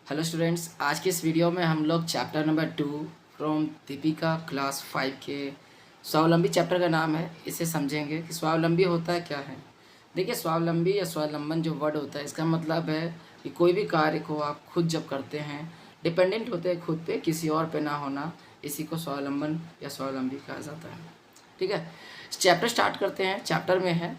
Hello students, आज के इस वीडियो में हम लोग chapter number 2 from Deepika class 5 के स्वावलंबी चैप्टर का नाम है, इसे समझेंगे कि स्वावलंबी होता है क्या है। देखिए, स्वावलंबी या स्वावलंबन जो वर्ड होता है, इसका मतलब है कि कोई भी कार्य को आप खुद जब करते हैं, डिपेंडेंट होते हैं खुद पे, किसी और पे ना होना, इसी को स्वावलंबन या स्वावलंबी कहा जाता है। ठीक है, चैप्टर स्टार्ट करते हैं। चैप्टर में है,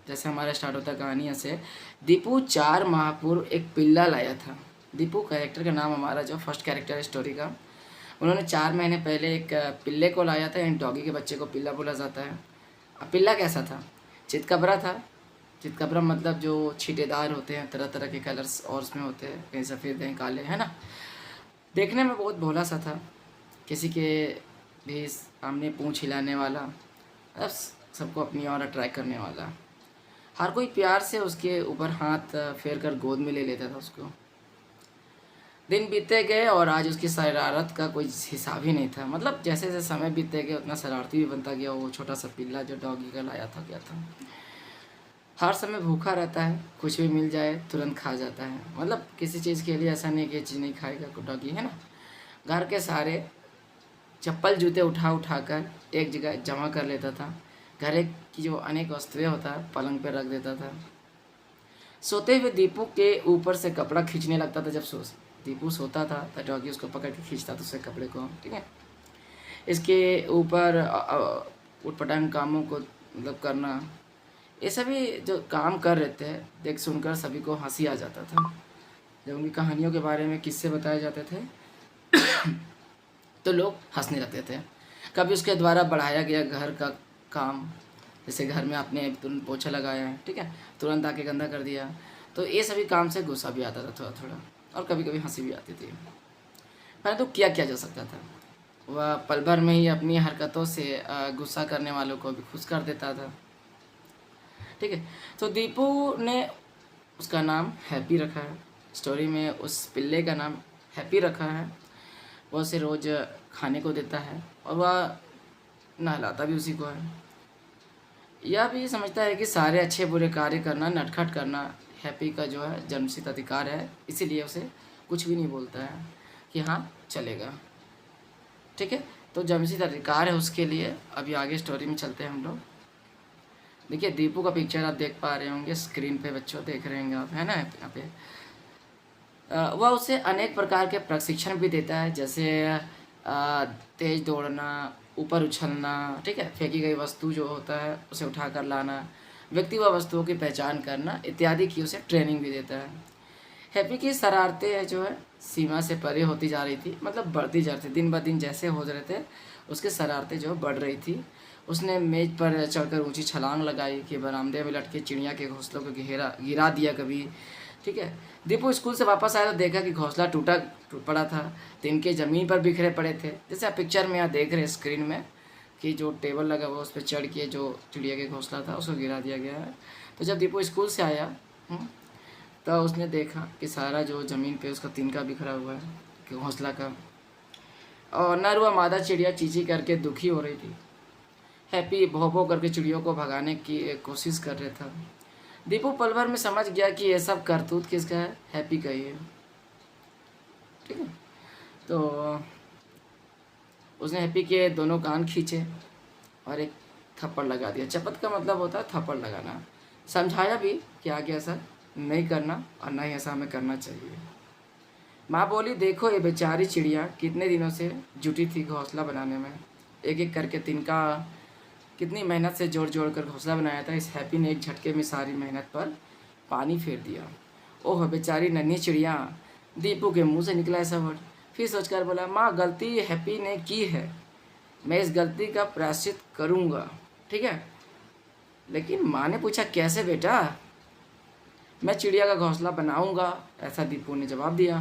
जैसे हमारा स्टार्ट होता है कहानियाँ से। दीपू 4 माह पूर्व एक पिल्ला लाया था। दीपू कैरेक्टर का नाम, हमारा जो फर्स्ट कैरेक्टर है स्टोरी का, उन्होंने 4 महीने पहले एक पिल्ले को लाया था। इन डॉगी के बच्चे को पिल्ला बोला जाता है। अब पिल्ला कैसा था? चितकबरा था। चितकबरा मतलब जो छींटेदार होते हैं, तरह तरह के कलर्स और उसमें होते हैं, कहीं सफ़ेद कहीं काले, है ना। देखने में बहुत भोला सा था, किसी के भी सामने पूँछ हिलाने वाला, मतलब सबको अपनी ओर अट्रैक्ट करने वाला। हर कोई प्यार से उसके ऊपर हाथ फेर कर गोद में ले लेता था उसको। दिन बीतते गए और आज उसकी शरारत का कोई हिसाब ही नहीं था। मतलब जैसे जैसे समय बीतते गए उतना शरारती भी बनता गया वो छोटा सा पिल्ला जो डॉगी का लाया था क्या था। हर समय भूखा रहता है, कुछ भी मिल जाए तुरंत खा जाता है। मतलब किसी चीज़ के लिए ऐसा नहीं कि चीज़ नहीं खाएगा को डॉगी, है ना। घर के सारे चप्पल जूते उठा उठा कर एक जगह जमा कर लेता था। घर की जो अनेक वस्तुएं होता है पलंग पर रख देता था। सोते हुए दीपू के ऊपर से कपड़ा खींचने लगता था। जब दीपू सोता था तो डॉगी उसको पकड़ के खींचता था उसके कपड़े को। ठीक है, इसके ऊपर उटपटांग कामों को मतलब करना, ये सभी जो काम कर रहे थे देख सुनकर सभी को हंसी आ जाता था। जब उनकी कहानियों के बारे में किस्से बताए जाते थे तो लोग हंसने लगते थे। कभी उसके द्वारा बढ़ाया गया घर का काम, जैसे घर में आपने तुरंत पोछा लगाया है, ठीक है, तुरंत आके गंदा कर दिया, तो ये सभी काम से गुस्सा भी आता था थोड़ा थोड़ा, और कभी कभी हंसी भी आती थी। पहले तो क्या किया जा सकता था, वह पल भर में ही अपनी हरकतों से गुस्सा करने वालों को भी खुश कर देता था। ठीक है, तो दीपू ने उसका नाम हैप्पी रखा है। स्टोरी में उस पिल्ले का नाम हैप्पी रखा है। वह उसे रोज़ खाने को देता है और वह नहलाता भी उसी को है। यह भी समझता है कि सारे अच्छे बुरे कार्य करना, नटखट करना हैप्पी का जो है जन्मसिद्ध अधिकार है, इसीलिए उसे कुछ भी नहीं बोलता है कि हाँ चलेगा। ठीक है, तो जन्मसिद्ध अधिकार है उसके लिए। अभी आगे स्टोरी में चलते हैं हम लोग। देखिए, दीपू का पिक्चर आप देख पा रहे होंगे स्क्रीन पे, बच्चों देख रहे होंगे आप, है ना यहाँ पे। वह उसे अनेक प्रकार के प्रशिक्षण भी देता है, जैसे तेज दौड़ना, ऊपर उछलना, ठीक है, फेंकी गई वस्तु जो होता है उसे उठा कर लाना, व्यक्ति व वस्तुओं की पहचान करना इत्यादि की उसे ट्रेनिंग भी देता है। हैप्पी की शरारतें जो है सीमा से परे होती जा रही थी, मतलब बढ़ती जा रही थी। दिन ब दिन जैसे हो रहे थे उसकी शरारतें जो बढ़ रही थी। उसने मेज पर चढ़कर ऊंची छलांग लगाई कि बरामदे में लटके चिड़िया के घोंसलों को गिरा दिया कभी। ठीक है, दीपू स्कूल से वापस आया तो देखा कि घोंसला टूट पड़ा था, तिनके ज़मीन पर बिखरे पड़े थे। जैसे आप पिक्चर में यहाँ देख रहे हैं स्क्रीन में कि जो टेबल लगा हुआ उस पर चढ़ के जो चिड़िया के घोंसला था उसको गिरा दिया गया है। तो जब दीपू स्कूल से आया तो उसने देखा कि सारा जो ज़मीन पे उसका तिनका बिखरा हुआ है कि घोंसला का, और नर व मादा चिड़िया चींची करके दुखी हो रही थी। हैप्पी भौ भौ करके चिड़ियों को भगाने की कोशिश कर रहा था। दीपू पल भर में समझ गया कि ये सब करतूत किसका है, हैप्पी का ही है। ठीक है, तो उसने हैप्पी के दोनों कान खींचे और एक थप्पड़ लगा दिया। चपत का मतलब होता है थप्पड़ लगाना। समझाया भी कि आगे ऐसा नहीं करना और ना ही ऐसा हमें करना चाहिए। माँ बोली, देखो ये बेचारी चिड़िया कितने दिनों से जुटी थी घोंसला बनाने में, एक एक करके तिनका कितनी मेहनत से जोड़ जोड़ कर घोंसला बनाया था। इस हैप्पी ने एक झटके में सारी मेहनत पर पानी फेर दिया। ओह बेचारी नन्ही चिड़िया। दीपू के मुंह से निकला ऐसा वर्ड। फिर सोचकर बोला, माँ गलती हैप्पी ने की है, मैं इस गलती का प्रायश्चित करूँगा। ठीक है, लेकिन माँ ने पूछा, कैसे बेटा? मैं चिड़िया का घोंसला बनाऊँगा, ऐसा दीपू ने जवाब दिया।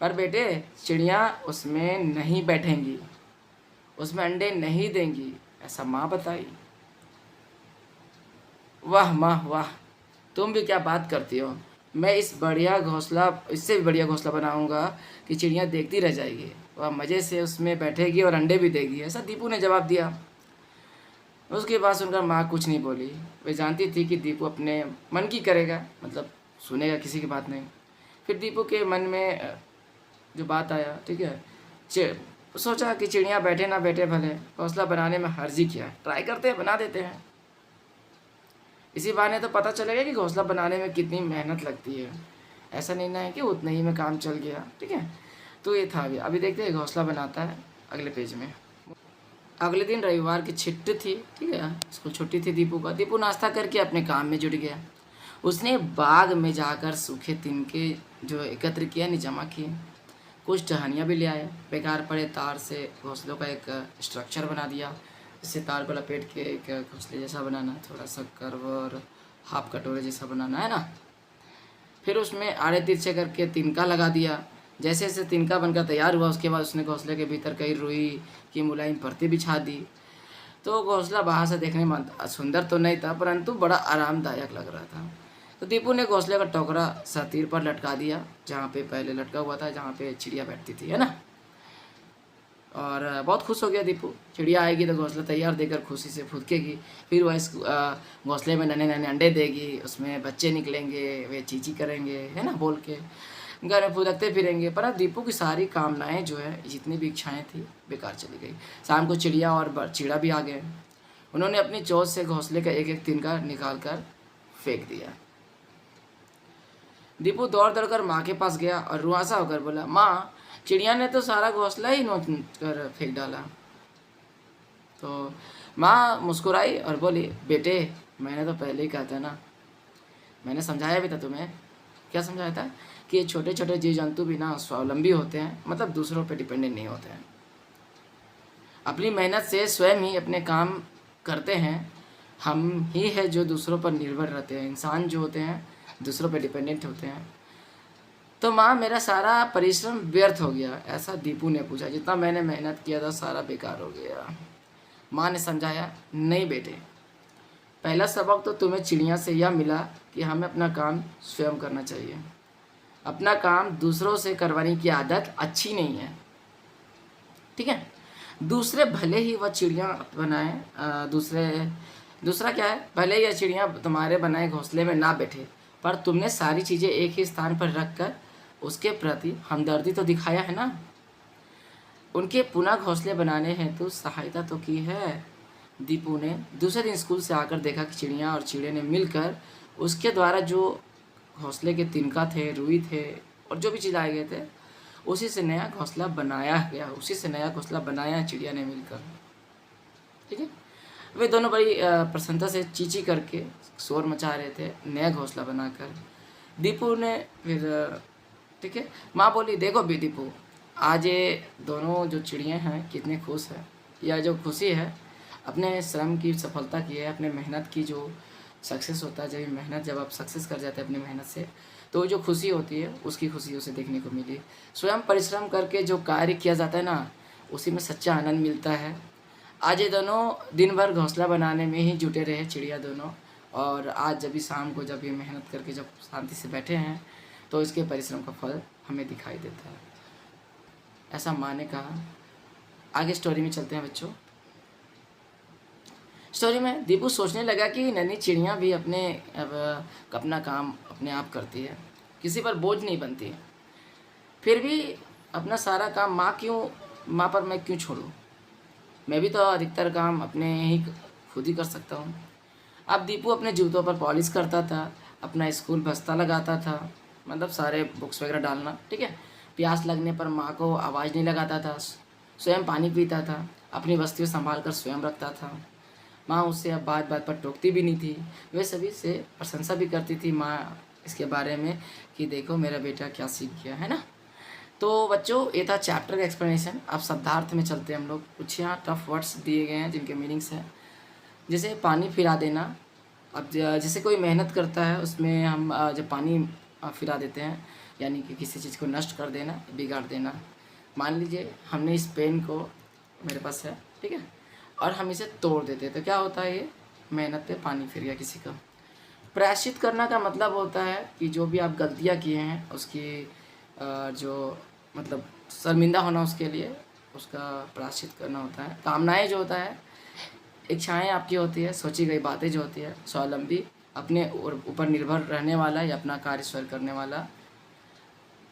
पर बेटे, चिड़िया उसमें नहीं बैठेंगी, उसमें अंडे नहीं देंगी, ऐसा माँ बताई। वाह माँ वाह, तुम भी क्या बात करती हो। मैं इससे भी बढ़िया घोंसला बनाऊंगा कि चिड़िया देखती रह जाएगी, वह मज़े से उसमें बैठेगी और अंडे भी देगी, ऐसा दीपू ने जवाब दिया। उसके बाद सुनकर माँ कुछ नहीं बोली। वे जानती थी कि दीपू अपने मन की करेगा, मतलब सुनेगा किसी की बात नहीं। फिर दीपू के मन में जो बात आया, ठीक है। सोचा कि चिड़िया बैठे ना बैठे भले, घोंसला बनाने में हर्जी क्या है, ट्राई करते हैं, बना देते हैं। इसी बहाने तो पता चलेगा कि घोंसला बनाने में कितनी मेहनत लगती है। ऐसा नहीं ना है कि उतने ही में काम चल गया, ठीक है। तो ये था। अभी देखते हैं घोंसला बनाता है अगले पेज में। अगले दिन रविवार की छुट्टी थी, ठीक है, स्कूल छुट्टी थी दीपू का। दीपू नाश्ता करके अपने काम में जुट गया। उसने बाग में जाकर सूखे तिनके जो एकत्र किया नहीं, जमा किए। कुछ टहनियाँ भी ले आया। बेकार पड़े तार से घोंसलों का एक स्ट्रक्चर बना दिया। इससे तार को लपेट के एक घोंसले जैसा बनाना, थोड़ा सा कर्व और हाफ कटोरे जैसा बनाना है ना। फिर उसमें आड़े तिरछे करके तिनका लगा दिया। जैसे जैसे तिनका बनकर तैयार हुआ, उसके बाद उसने घोंसले के भीतर कई रुई की मुलायम परतें बिछा दी। तो घोंसला बाहर से देखने में सुंदर तो नहीं था, परंतु बड़ा आरामदायक लग रहा था। तो दीपू ने घोंसले का टोकरा सतीर पर लटका दिया, जहाँ पे पहले लटका हुआ था, जहाँ पे चिड़िया बैठती थी, है ना। और बहुत खुश हो गया दीपू। चिड़िया आएगी तो घोंसला तैयार देखकर खुशी से फुदकेगी। फिर वह इस घोंसले में नन्हे नन्हे अंडे देगी, उसमें बच्चे निकलेंगे, वे चींची करेंगे, है ना, बोल के घर में फुदकते फिरेंगे। पर दीपू की सारी कामनाएं जो है, जितनी भी इच्छाएं थी, बेकार चली गई। शाम को चिड़िया और चिड़ा भी आ गए। उन्होंने अपनी चोंच से घोंसले का एक एक तिनका निकाल कर फेंक दिया। दीपू दौड़ दौड़ कर माँ के पास गया और रुआसा होकर बोला, माँ, चिड़िया ने तो सारा घोंसला ही नोच कर फेंक डाला। तो माँ मुस्कुराई और बोली, बेटे, मैंने तो पहले ही कहा था ना, मैंने समझाया भी था तुम्हें। क्या समझाया था? कि ये छोटे छोटे जीव जंतु भी ना स्वावलंबी होते हैं, मतलब दूसरों पर डिपेंडेंट नहीं होते हैं। अपनी मेहनत से स्वयं ही अपने काम करते हैं। हम ही है जो दूसरों पर निर्भर रहते हैं। इंसान जो होते हैं दूसरों पर डिपेंडेंट होते हैं। तो माँ, मेरा सारा परिश्रम व्यर्थ हो गया? ऐसा दीपू ने पूछा। जितना मैंने मेहनत किया था सारा बेकार हो गया। माँ ने समझाया, नहीं बेटे, पहला सबक तो तुम्हें चिड़िया से यह मिला कि हमें अपना काम स्वयं करना चाहिए। अपना काम दूसरों से करवाने की आदत अच्छी नहीं है, ठीक है। दूसरे भले ही वह चिड़िया बनाए, दूसरा क्या है, भले ही यह चिड़िया तुम्हारे बनाए घोंसले में ना बैठे, पर तुमने सारी चीज़ें एक ही स्थान पर रखकर उसके प्रति हमदर्दी तो दिखाया है ना। उनके पुनः घोंसले बनाने हेतु सहायता तो की है। दीपू ने दूसरे दिन स्कूल से आकर देखा कि चिड़िया और चिड़े ने मिलकर उसके द्वारा जो घोंसले के तिनका थे, रुई थे और जो भी चीज़ लाए गए थे, उसी से नया घोंसला बनाया चिड़िया ने मिलकर, ठीक है। वे दोनों बड़ी प्रसन्नता से चींची करके शोर मचा रहे थे नया घोंसला बनाकर। दीपू ने फिर, ठीक है, माँ बोली, देखो भी दीपू, आज ये दोनों जो चिड़िया हैं कितने खुश हैं। यह जो खुशी है अपने श्रम की सफलता की है, अपने मेहनत की जो सक्सेस होता है। जब आप सक्सेस कर जाते हैं अपनी मेहनत से, तो जो खुशी होती है उसकी खुशी उसे देखने को मिली। स्वयं परिश्रम करके जो कार्य किया जाता है ना, उसी में सच्चा आनंद मिलता है। आज ये दोनों दिन भर घोंसला बनाने में ही जुटे रहे, चिड़िया दोनों। और आज जब भी शाम को जब ये मेहनत करके जब शांति से बैठे हैं, तो इसके परिश्रम का फल हमें दिखाई देता है। ऐसा माँ ने कहा। आगे स्टोरी में चलते हैं बच्चों। स्टोरी में दीपू सोचने लगा कि नन्ही चिड़िया भी अपना काम अपने आप करती है, किसी पर बोझ नहीं बनती है। फिर भी अपना सारा काम माँ पर मैं क्यों छोड़ूं? मैं भी तो अधिकतर काम अपने ही खुद ही कर सकता हूँ। अब दीपू अपने जूतों पर पॉलिश करता था, अपना स्कूल बस्ता लगाता था, मतलब सारे बुक्स वगैरह डालना, ठीक है। प्यास लगने पर माँ को आवाज़ नहीं लगाता था, स्वयं पानी पीता था, अपनी वस्तुएं संभाल कर स्वयं रखता था। माँ उससे अब बात बात पर टोकती भी नहीं थी। वे सभी से प्रशंसा भी करती थी माँ इसके बारे में कि देखो मेरा बेटा क्या सीख गया, है ना। तो बच्चों, ये था चैप्टर का एक्सप्लेनेशन। अब शब्दार्थ में चलते हैं हम लोग। कुछ यहाँ टफ वर्ड्स दिए गए हैं जिनके मीनिंग्स हैं, जैसे पानी फिरा देना। अब जैसे कोई मेहनत करता है, उसमें हम जब पानी फिरा देते हैं, यानी कि किसी चीज़ को नष्ट कर देना, बिगाड़ देना। मान लीजिए हमने इस पेन को, मेरे पास है, ठीक है, और हम इसे तोड़ देते हैं, तो क्या होता है, ये मेहनत पे पानी फिर गया किसी का। प्रायश्चित करना का मतलब होता है कि जो भी आप गलतियाँ किए हैं उसकी जो मतलब शर्मिंदा होना, उसके लिए उसका प्रायश्चित करना होता है। कामनाएं जो होता है, इच्छाएं आपकी होती है, सोची गई बातें जो होती है, स्वावलंबी, अपने ऊपर निर्भर रहने वाला या अपना कार्य स्वयं करने वाला।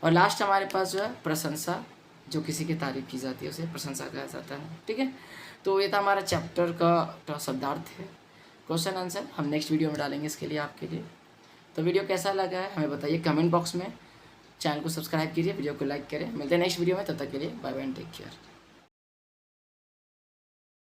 और लास्ट हमारे पास जो है प्रशंसा, जो किसी की तारीफ़ की जाती है उसे प्रशंसा कहा जाता है। ठीक है, तो ये था हमारा चैप्टर का शब्दार्थ है। क्वेश्चन आंसर हम नेक्स्ट वीडियो में डालेंगे इसके लिए आपके लिए। तो वीडियो कैसा लगा है हमें बताइए कमेंट बॉक्स में। चैनल को सब्सक्राइब कीजिए, वीडियो को लाइक करें। मिलते हैं नेक्स्ट वीडियो में, तब तक के लिए bye bye and take care.